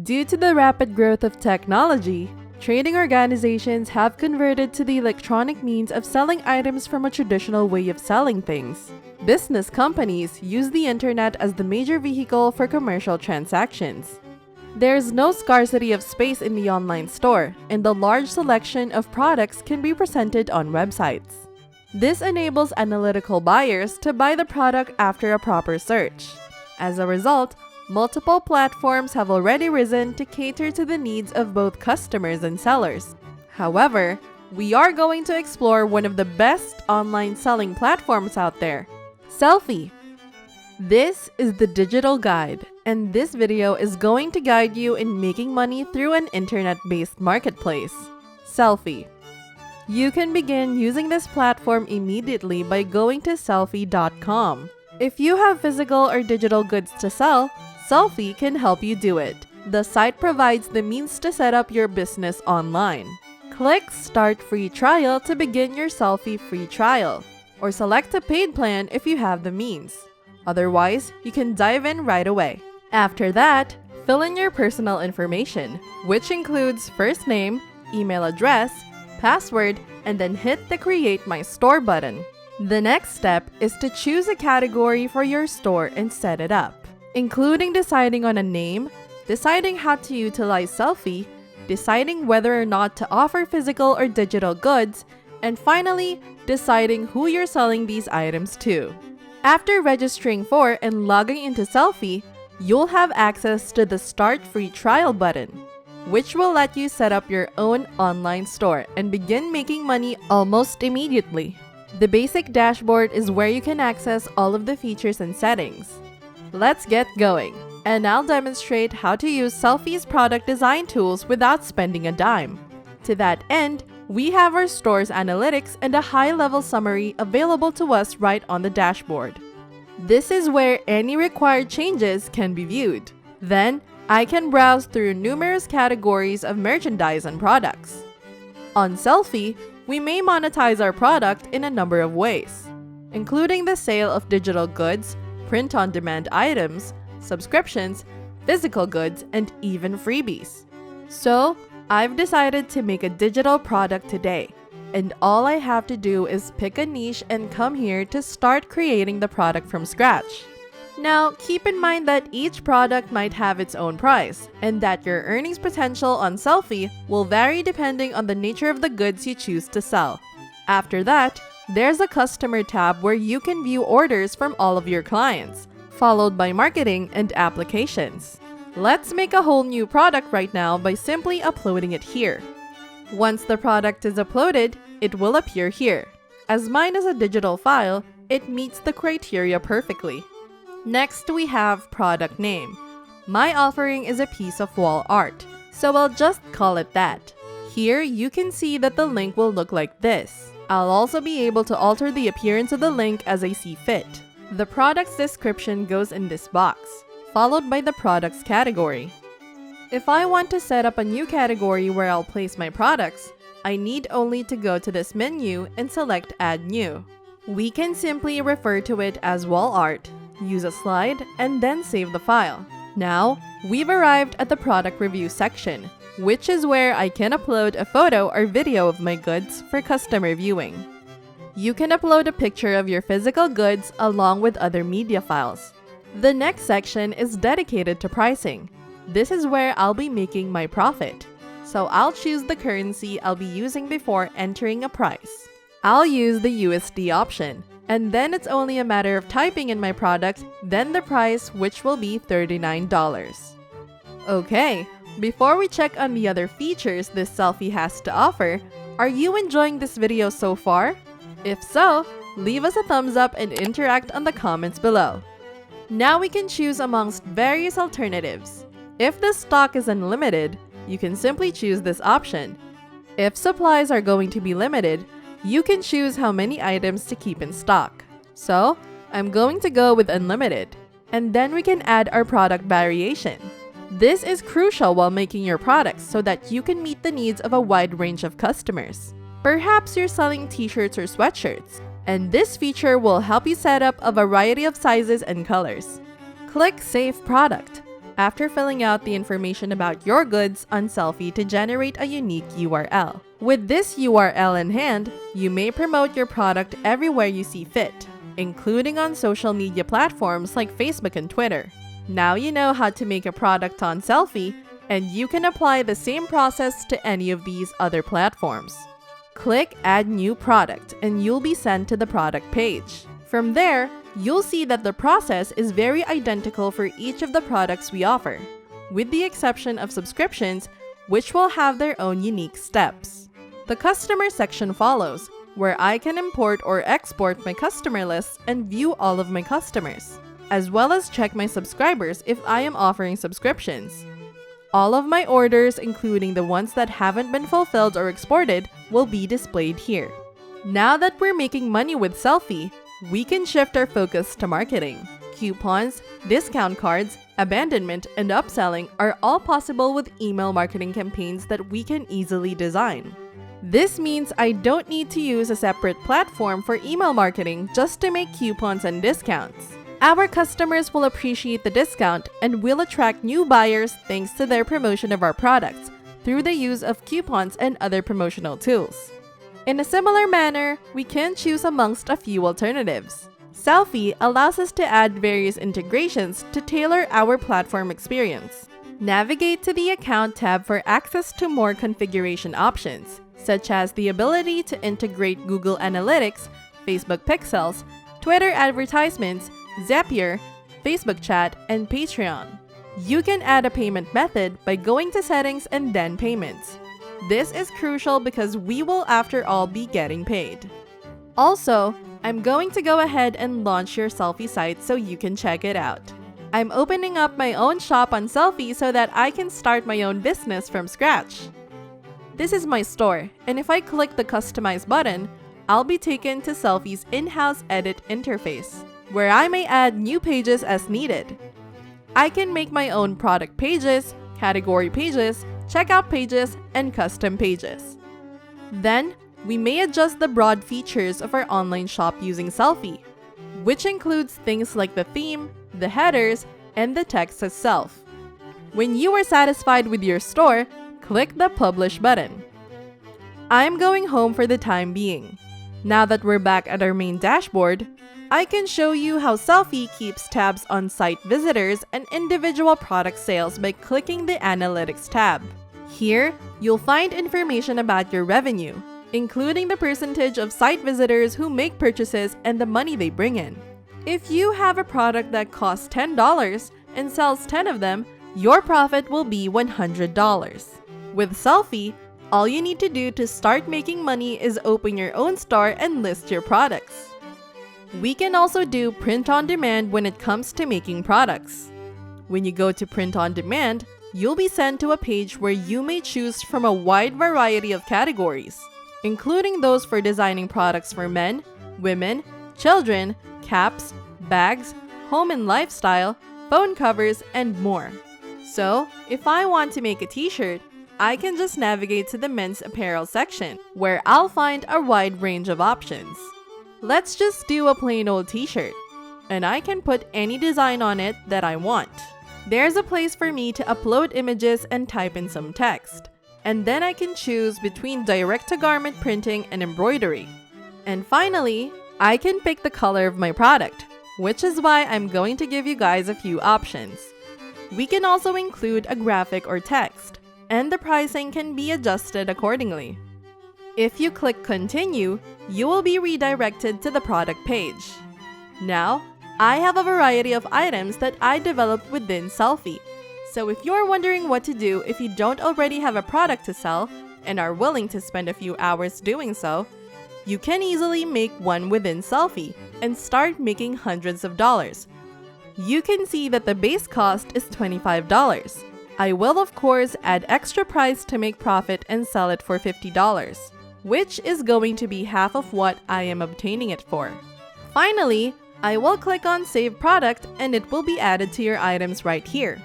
Due to the rapid growth of technology, trading organizations have converted to the electronic means of selling items from a traditional way of selling things. Business companies use the internet as the major vehicle for commercial transactions. There's no scarcity of space in the online store, and the large selection of products can be presented on websites. This enables analytical buyers to buy the product after a proper search. As a result, multiple platforms have already risen to cater to the needs of both customers and sellers. However, we are going to explore one of the best online selling platforms out there, Sellfy. This is the digital guide, and this video is going to guide you in making money through an internet-based marketplace, Sellfy. You can begin using this platform immediately by going to sellfy.com. If you have physical or digital goods to sell, Sellfy can help you do it. The site provides the means to set up your business online. Click Start Free Trial to begin your Sellfy free trial, or select a paid plan if you have the means. Otherwise, you can dive in right away. After that, fill in your personal information, which includes first name, email address, password, and then hit the Create My Store button. The next step is to choose a category for your store and set it up, including deciding on a name, deciding how to utilize Sellfy, deciding whether or not to offer physical or digital goods, and finally, deciding who you're selling these items to. After registering for and logging into Sellfy, you'll have access to the Start Free Trial button, which will let you set up your own online store and begin making money almost immediately. The basic dashboard is where you can access all of the features and settings. Let's get going, and I'll demonstrate how to use Sellfy's product design tools without spending a dime. To that end, we have our store's analytics and a high-level summary available to us right on the dashboard. This is where any required changes can be viewed. Then, I can browse through numerous categories of merchandise and products. On Sellfy, we may monetize our product in a number of ways, including the sale of digital goods, print-on-demand items, subscriptions, physical goods, and even freebies. So, I've decided to make a digital product today, and all I have to do is pick a niche and come here to start creating the product from scratch. Now, keep in mind that each product might have its own price, and that your earnings potential on Sellfy will vary depending on the nature of the goods you choose to sell. After that, there's a customer tab where you can view orders from all of your clients, followed by marketing and applications. Let's make a whole new product right now by simply uploading it here. Once the product is uploaded, it will appear here. As mine is a digital file, it meets the criteria perfectly. Next, we have product name. My offering is a piece of wall art, so I'll just call it that. Here, you can see that the link will look like this. I'll also be able to alter the appearance of the link as I see fit. The product's description goes in this box, followed by the product's category. If I want to set up a new category where I'll place my products, I need only to go to this menu and select Add New. We can simply refer to it as wall art, use a slide, and then save the file. Now, we've arrived at the product review section, which is where I can upload a photo or video of my goods for customer viewing. You can upload a picture of your physical goods along with other media files. The next section is dedicated to pricing. This is where I'll be making my profit. So I'll choose the currency I'll be using before entering a price. I'll use the USD option, and then it's only a matter of typing in my product, then the price, which will be $39. Okay, before we check on the other features this Sellfy has to offer, are you enjoying this video so far? If so, leave us a thumbs up and interact on the comments below. Now we can choose amongst various alternatives. If the stock is unlimited, you can simply choose this option. If supplies are going to be limited, you can choose how many items to keep in stock. So, I'm going to go with unlimited. And then we can add our product variation. This is crucial while making your products so that you can meet the needs of a wide range of customers. Perhaps you're selling t-shirts or sweatshirts, and this feature will help you set up a variety of sizes and colors. Click Save Product. after filling out the information about your goods on Sellfy to generate a unique URL. With this URL in hand, you may promote your product everywhere you see fit, including on social media platforms like Facebook and Twitter. Now you know how to make a product on Sellfy, and you can apply the same process to any of these other platforms. Click Add New Product and you'll be sent to the product page. From there, you'll see that the process is very identical for each of the products we offer, with the exception of subscriptions, which will have their own unique steps. The customer section follows, where I can import or export my customer lists and view all of my customers, as well as check my subscribers if I am offering subscriptions. All of my orders, including the ones that haven't been fulfilled or exported, will be displayed here. Now that we're making money with Sellfy, we can shift our focus to marketing. Coupons, discount cards, abandonment, and upselling are all possible with email marketing campaigns that we can easily design. This means I don't need to use a separate platform for email marketing just to make coupons and discounts. Our customers will appreciate the discount and will attract new buyers thanks to their promotion of our products through the use of coupons and other promotional tools. In a similar manner, we can choose amongst a few alternatives. Sellfy allows us to add various integrations to tailor our platform experience. Navigate to the Account tab for access to more configuration options, such as the ability to integrate Google Analytics, Facebook Pixels, Twitter advertisements, Zapier, Facebook Chat, and Patreon. You can add a payment method by going to Settings and then Payments. This is crucial because we will after all be getting paid. Also, I'm going to go ahead and launch your Sellfy site so you can check it out. I'm opening up my own shop on Sellfy so that I can start my own business from scratch. This is my store, and if I click the Customize button, I'll be taken to Sellfy's in-house edit interface, where I may add new pages as needed. I can make my own product pages, category pages, checkout pages, and custom pages. Then, we may adjust the broad features of our online shop using Sellfy, which includes things like the theme, the headers, and the text itself. When you are satisfied with your store, click the Publish button. I'm going home for the time being. Now that we're back at our main dashboard, I can show you how Sellfy keeps tabs on site visitors and individual product sales by clicking the Analytics tab. Here, you'll find information about your revenue, including the percentage of site visitors who make purchases and the money they bring in. If you have a product that costs $10 and sells 10 of them, your profit will be $100. With Sellfy, all you need to do to start making money is open your own store and list your products. We can also do print on demand when it comes to making products. When you go to print on demand, you'll be sent to a page where you may choose from a wide variety of categories, including those for designing products for men, women, children, caps, bags, home and lifestyle, phone covers, and more. So, if I want to make a t-shirt, I can just navigate to the men's apparel section, where I'll find a wide range of options. Let's just do a plain old t-shirt, and I can put any design on it that I want. There's a place for me to upload images and type in some text, and then I can choose between direct-to-garment printing and embroidery. And finally, I can pick the color of my product, which is why I'm going to give you guys a few options. We can also include a graphic or text, and the pricing can be adjusted accordingly. If you click Continue, you will be redirected to the product page. Now, I have a variety of items that I developed within Sellfy. So if you're wondering what to do if you don't already have a product to sell and are willing to spend a few hours doing so, you can easily make one within Sellfy and start making hundreds of dollars. You can see that the base cost is $25. I will of course add extra price to make profit and sell it for $50, which is going to be half of what I am obtaining it for. Finally, I will click on Save Product and it will be added to your items right here.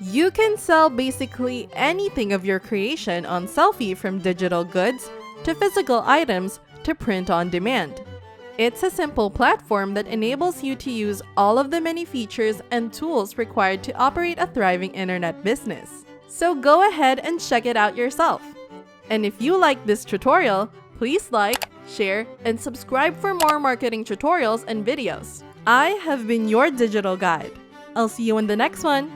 You can sell basically anything of your creation on Sellfy, from digital goods to physical items to print on demand. It's a simple platform that enables you to use all of the many features and tools required to operate a thriving internet business. So go ahead and check it out yourself. And if you like this tutorial, please like, share, and subscribe for more marketing tutorials and videos. I have been your digital guide. I'll see you in the next one.